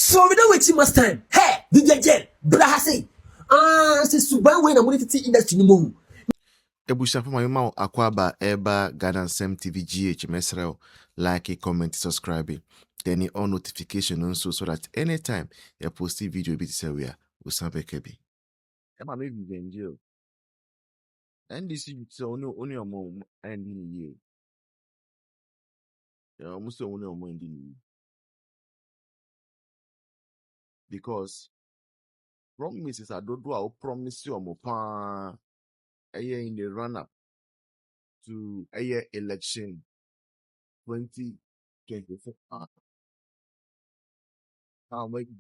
So we don't wait too much time. Hey, Vivian Jill, Brahase. C'est souvent when I'm going to industry no more. Ebushafo mayoma akwaba eba Ghana Sem TV GH mesrel like, comment, subscribe. Then on notification also so that anytime you post a video bit say we are usambekebi. Ema me Vivian Jill. NDC so only a mom and in year. Yeah, almost only a mom in because promises I don't do I promise you mopa a year in the run up to a year election 2024.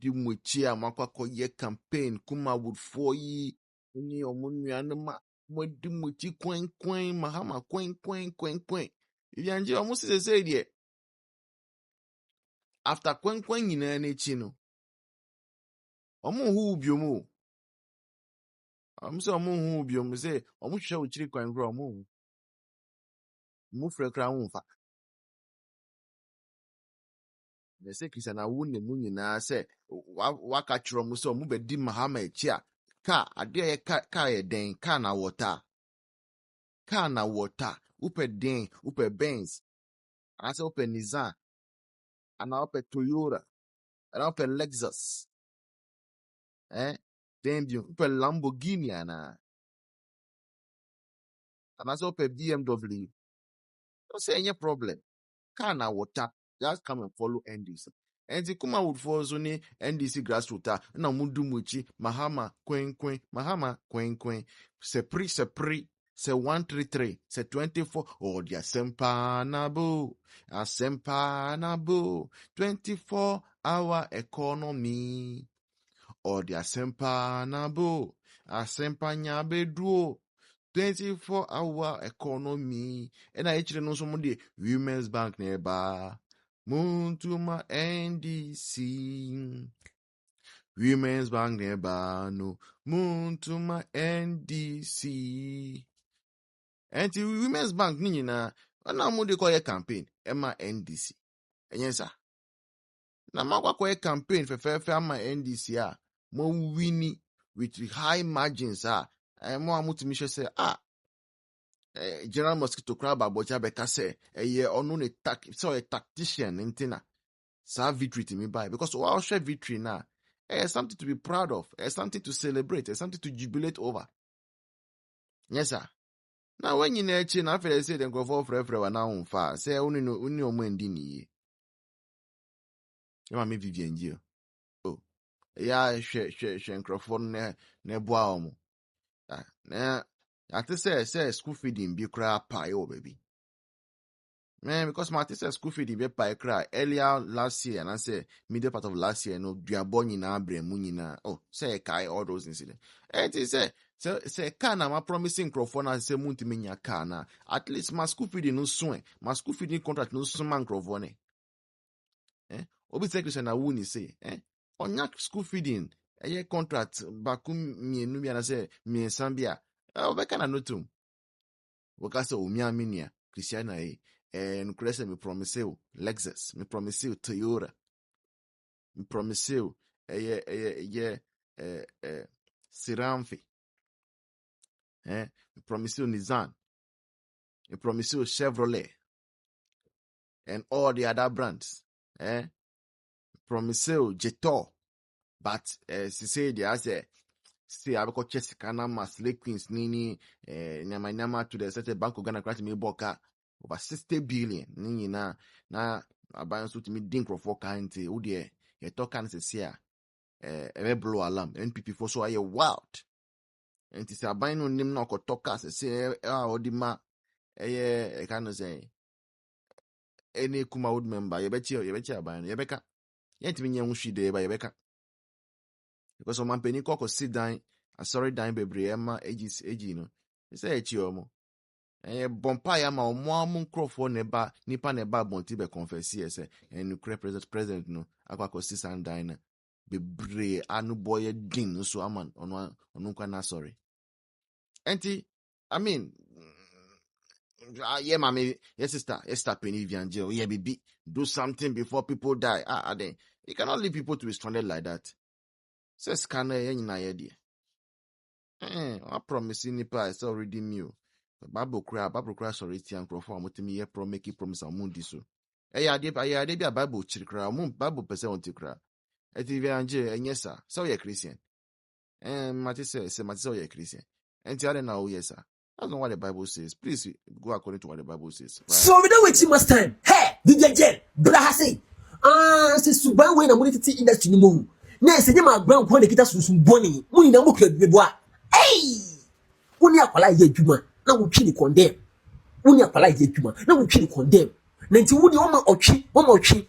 Di mochi a makwakọ ye campaign kuma would for yi ni omunua no ma di mochi kwen Mahama kwen Vivian Jill almost say there after kwen nyina na echi no omo hu biomu say omo hu biomu say omo hwehwe ochiri kwan gro omo mu frekra hu fa na say Christian awu ne mu nyina say waka kyerɛ mu say omo bedi Mahama echi a ka ade ye ka ye den ka na water upe den upe Benz asa upe Nissan ana upe Toyota ana upe Lexus then upe Lamborghini ana asa upe BMW. Don't say any problem. Car na water. Just come and follow NDC. And the Kuma would fall zone NDC grassroots. Na mundu muchi Mahama kwen Mahama kwen se pri se 133 se 24 oh dia sempa na bo 24-hour economy oh dia sempa na bo asempa nyabeduo 24-hour economy. And I actually know some of the Women's Bank nearby. Muntuma NDC. Women's Bank nearby. No. Muntuma NDC. And the Women's Bank nina. And now they call a campaign. Emma NDC. And yes, sir. Now ma call a campaign for fair my NDC. Mo winnie with high margins. And more multimission say General Mosquito Crab Abocha Beka say ye ono ne so a tactician intina. Sa victory to me by because our share victory now something to be proud of, something to celebrate, something to jubilate over. Yes, sir. Now when you na chin after say then go for frefre na on fa say uni omo ndi ni. You me Vivian Jill. Oh. Yeah, she microphone ne boa omo. Na I say school feeding be cry pie oh baby. Man, because my sister school fee be pay cry earlier last year, and I say middle part of last year, no, you are born in Abre, oh, say kai all those incidents. And it say kana ma promising microphone and say munti minya kana. At least my school fee no swing, my school fee contract no swing microphone. Obi say Christian na wuni say, onya school feeding, contract bakum mienu bi na say mi sambia. Obeka na notum. Woka say umia minia Christian na and Crescent me promise you Lexus, me promise you Toyota, me promise you Siramfi, me promise you Nissan, me promise you Chevrolet, and all the other brands, promise you Jetor, but she said I say see I got Jessica Nama, Slay Queens, Nini, Nyama to the certain bank of Ghana crash me boka. Over 60 billion. Na abayan so to me dink for kanti. Udie, ye talk can say a blow alarm. NPP for so are wild. And it's a bino nim no ko talk as say odima can say any kuma would member. You bet you abayan. You beka. Yet me yan shi de ba you beka. Because on my penny cock sit down. Sorry dine baby Emma ages no. You say it you bompa ya ma omo nkrofo neba nipa neba bonti be confess say and president no akwa sisan dan na bebre anu boy din so aman onu kwa na sorry enti I mean yeah mama yes sister Penny Vivian Jill yeah baby do something before people die then You cannot leave people to be stranded like that. Says scanner in idea. I promise you, Nipa is already new. Bible cry, sorry, and crowd with me, make it promise on Mundi so. I did a Bible chick cry, Bible person to cry. At Vivian Jill, and yes, sir, so you're Christian. And Matty says, so you're Christian. And tell them now, yes, sir. That's not what the Bible says. Please go according to what the Bible says. Right? So we don't wait too much time. Hey, Vivian Jill, Brahasi. C'est souvent when I'm going to see industry no more. Na se nyama ground ko na kita sunsun boni. Muni na mo kra beboa. Hey! Woni akwala ye adwuma na wo twi ni condemn. Woni akwala ye adwuma na wo twi ni condemn. Na nti woni wo ma otwi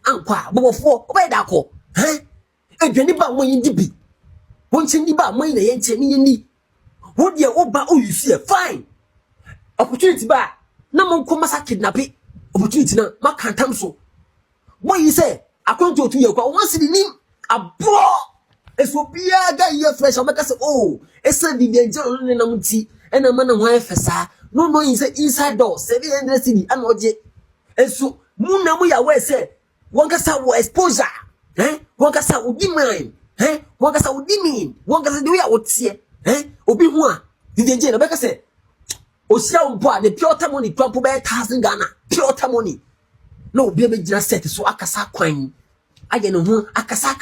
ankwa bobofo obey da ko. Adwani ba mo yin dibi. Won chen ba mo yin na ye nche ni ni. Wo de wo ba o yusu fine. Opportunity ba na mo ko masa kidnapping. Opportunity na makantam so. Boy, you say, according to you, once the name a bro, it's what be a guy here fresh. I'm like, oh, it's a Vivian Jill and a man and wife, sir. No, inside door, 700 city, and OJ. And so, Muna, we are where say, one cassa will exposure, one cassa will be mine, one cassa will be mean, one cassa do ya would see, Obi one, Vivian Jill, like I said, Osia, the pure money, 1,000 Ghana, pure money. No, baby, just set so akasa kwan. Aye no ho akasa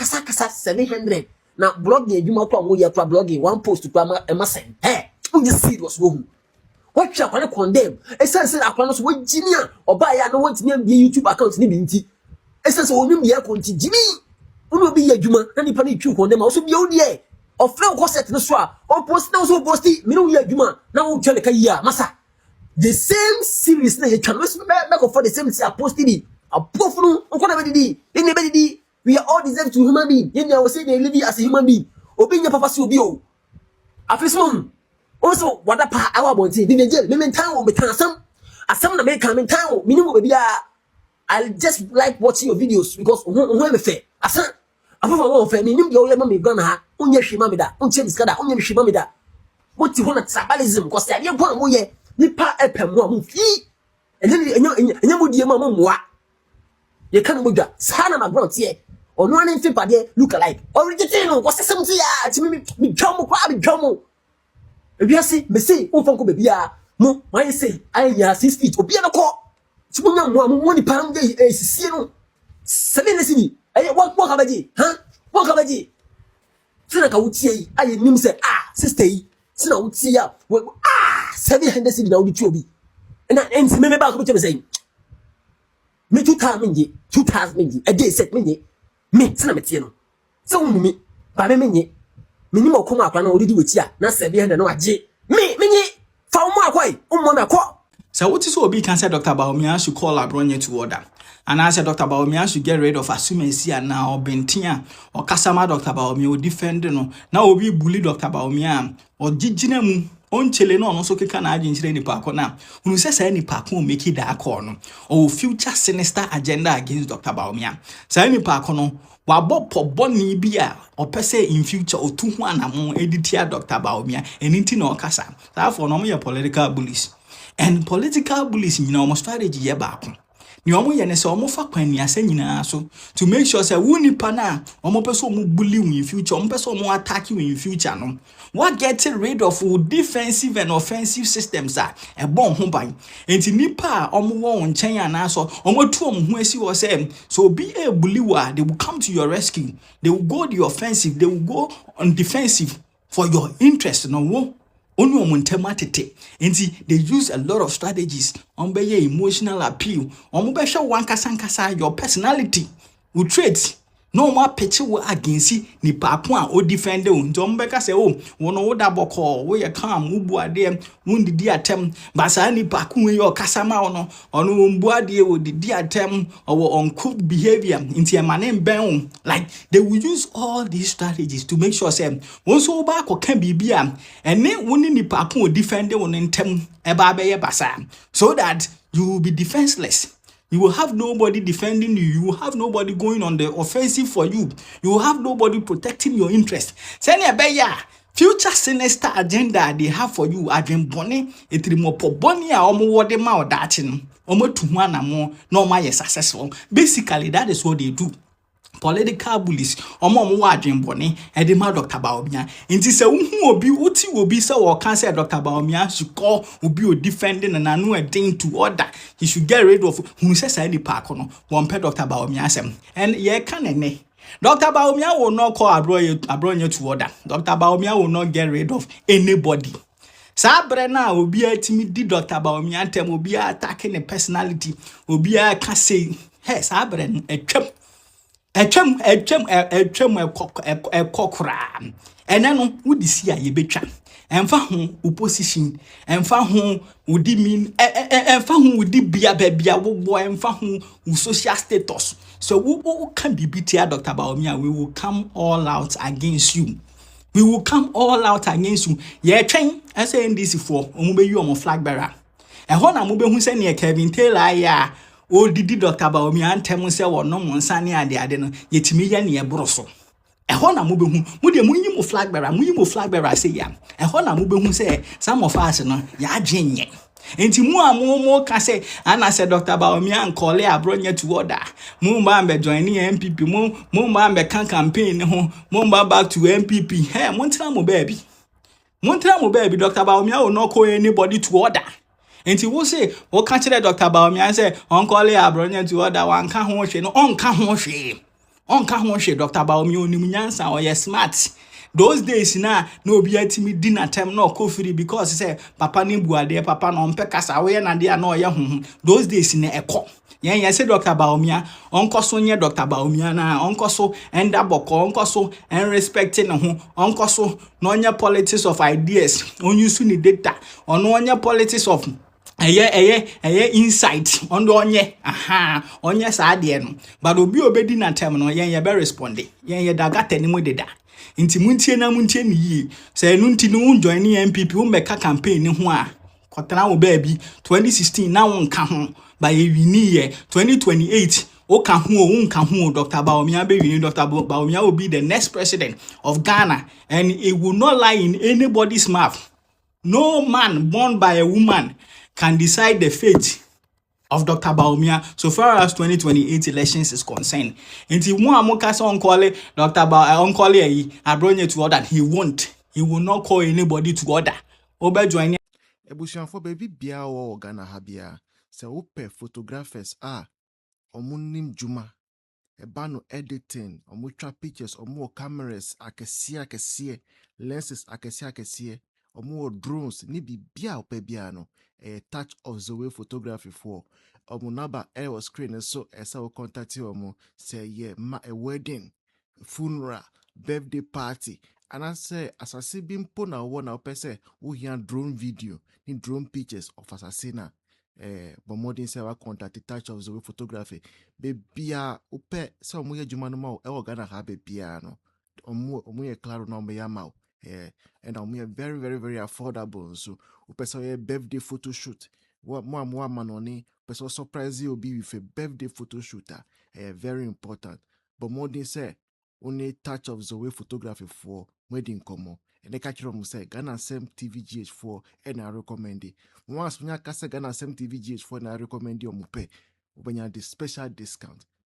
700. Na blogging you ma kwa mo ya kwa blogging one post kwa ma send. You serious wo hu. What you are condemn? Essence akwa so wo jimia oba ya no want me be YouTube account ni bi nti. Essence wo nim ya konti jimi. Uno bi ya adwuma na nipa na twu condemn so bi o de. Ofre ko set no so a o post na so posti me no ya adwuma na wo twa le ka yi a masa. The same series na you can make for the same thing posted it. A profile we are all deserve to human being. You know, say they live as a human being. Obey your papa so be o. Afismon. Also, what a pa our bonti. Vivian Jill, me town will be some. As some na make come in town. Minimum baby. I just like watching your videos because when fair. Asa. Afa wo fair. Minimum your lemon me gonna ha. Unya shima me da. Unche diskada. Unya shima me da. What you want tribalism because I dey go am ye. Nipa epem mo am fi enye modie ma mo moa ye kan modwa sana background tie ono an fi pade look alike original no ko sesem tie ya ti mi dwom kwa mi dwom ebiase me say o fanko be bia mo why say I ya 6 feet obi na ko ti mo nya mo nipa am de sisie no 7 na sini wo ka baji wo ka baji sina ka wutie yi aye nim say sister yi sina wutie ya 700 cedi na odi tuobi na enti me ba ko tell me say me 2000 a day set me sina me tie no so wonu me ba me nye me ni mo ko akwa na odi di weti a na 700 na waje me nye fa mo akwai mo me akọ. So what is obi can say Dr. Bahomia should call Abronye to order. And I said Dr. Bahomia should get rid of assumancy and now Bentia or Kasama Dr. Bahomia will defend no. Now obi bully Dr. Bahomia or Jijinemu on chile no so can I in any park now. Who says any park will make it that corner or future sinister agenda against Dr. Bahomia. So any park no wabo po boni bia or per se in future or 2 1 among editor Dr. Bahomia and into no kasa. Therefore no more political bullies. And political bullies in our strategy ye back. Ni omo ye ne se omo fa kwan ni asa nyina so to make sure say woni pa na omo person omo bully in future omo person omo attack you in future no what getting rid of defensive and offensive systems are e bon ho ban enti nipa omo wo nchen ana so omo tu omo ho asi wo say so be a bully wa they will come to your rescue, they will go the offensive, they will go on defensive for your interest no wo only montematete. And they use a lot of strategies on be emotional appeal. On be show one kasankasa your personality with traits. No more picture against ni papua or defend you. Don't be say, oh, one oda boko, where you come, ubu ade, wound the attempt, basani paku your kasama on umbuadi with the attempt or uncooked behavior into a man ben. Like they will use all these strategies to make sure say once back or can be beer and then winning the papu defend you on intem ebabe basa so that you will be defenseless. You will have nobody defending you. You will have nobody going on the offensive for you. You will have nobody protecting your interest. Future sinister agenda they have for you. Adwen bone etiri po bone a omo wode ma odachi no. Omo tu ho anamo no ma ye successful. Basically that is what they do political bullies omo wa adwenbone e de ma Dr. Bawumia nti se uhu obi uti obi se wo kan say Dr. Bawumia should call obi o defending and anu e den to order he should get rid of hunu se say nipa ko no won pe Dr. Bawumia asem and ye kan ene Dr. Bawumia will not call abronya to order. Dr. Bawumia will not get rid of anybody. Sabre na obi atimi di Dr. Bawumia antem obi attacking the personality obi aka say hey sabre etwem ekokra ene no wudi si a yebetwa emfa ho opposition emfa ho wudi mean emfa ho wudi bia wo emfa ho social status so we can be beat Dr. Bawumia we will come all out against you. We will come all out against you. Ye twen as NDC for omo you omo flag bearer. E ho na mo be hu se ne Kevin Taylor ya o didi Dr. Bawumia antem se wo no monsa ne ade no yetimi ye ne eboro so. E ho na mo be hu mo de munyi mo flag bearer say ya. E ho na mo be hu se some of us no ya adwenye. Enti mu amomo ka say ana say Dr. Bawumia nkole abronya to order mu mba mbe join MPP mu mba mbe kan campaign ho mu mba back to MPP hey montra mo baby Dr. Bawumia will not call anybody to order enti wo say wo ka kire Dr. Bawumia say onkole abronya to order wan ka ho hwe no onka ho hwe Dr. Bawumia onim nyansa o ye smart. Those days na obi atimi dinner time na okofiri because say papa ni buade papa no mpe kasa we na dia na oye honhom those days na ekọ yen say Dr. Bawumia onkoso nye Dr. Bawumia na onkoso enda boko onkoso en respecting ho onkoso no onye politics of ideas onyusu ni data ono onye politics of insight ondo onye sa ade no but obi obedi na time no yen ye be responde yen ye dagata ni mo deda inti muntie ni yi say no nti no join ni MPP wo meka campaign ni ho a kwotana wo baabi 2016 na wo nka ho ba ye wini ye 2028 o ka ho o nka ho Dr. Bawumia be wini Dr. Bawumia will be the next president of Ghana and it will not lie in anybody's mouth. No man born by a woman can decide the fate of Dr. Bawumia so far as 2028 elections is concerned. Inti mu amoka se onkole Dr. onkole yi abronye to order he will not call anybody to order. Obe join ebusuanfo baby bia wo Ghana ha bia se wope photographers omunim juma eba no editing omutwa pictures omu cameras akese lenses akese omu drones ni bibia ope bia no a touch of the way photography for omunaba was screen so esa wo contact omu say yeah ma a wedding funeral birthday party and I say asase bimpo na wo na opese wo hia drone video ni drone pictures of asasina but modern say wa contact touch of the way photography bebia ope say omu ye juma no ma e Ghana ha bebia no omu ye claro na omu ya ma and omu very very very affordable so opese birthday photo shoot more manoni person surprise you be with a birthday photo shooter very important but more than say only touch of the way photography for wedding como and they catch from say Ghana Sem TV GH4 and I recommend it once when I say Ghana Sem TV GH4 and I recommend you mupe when you the special discount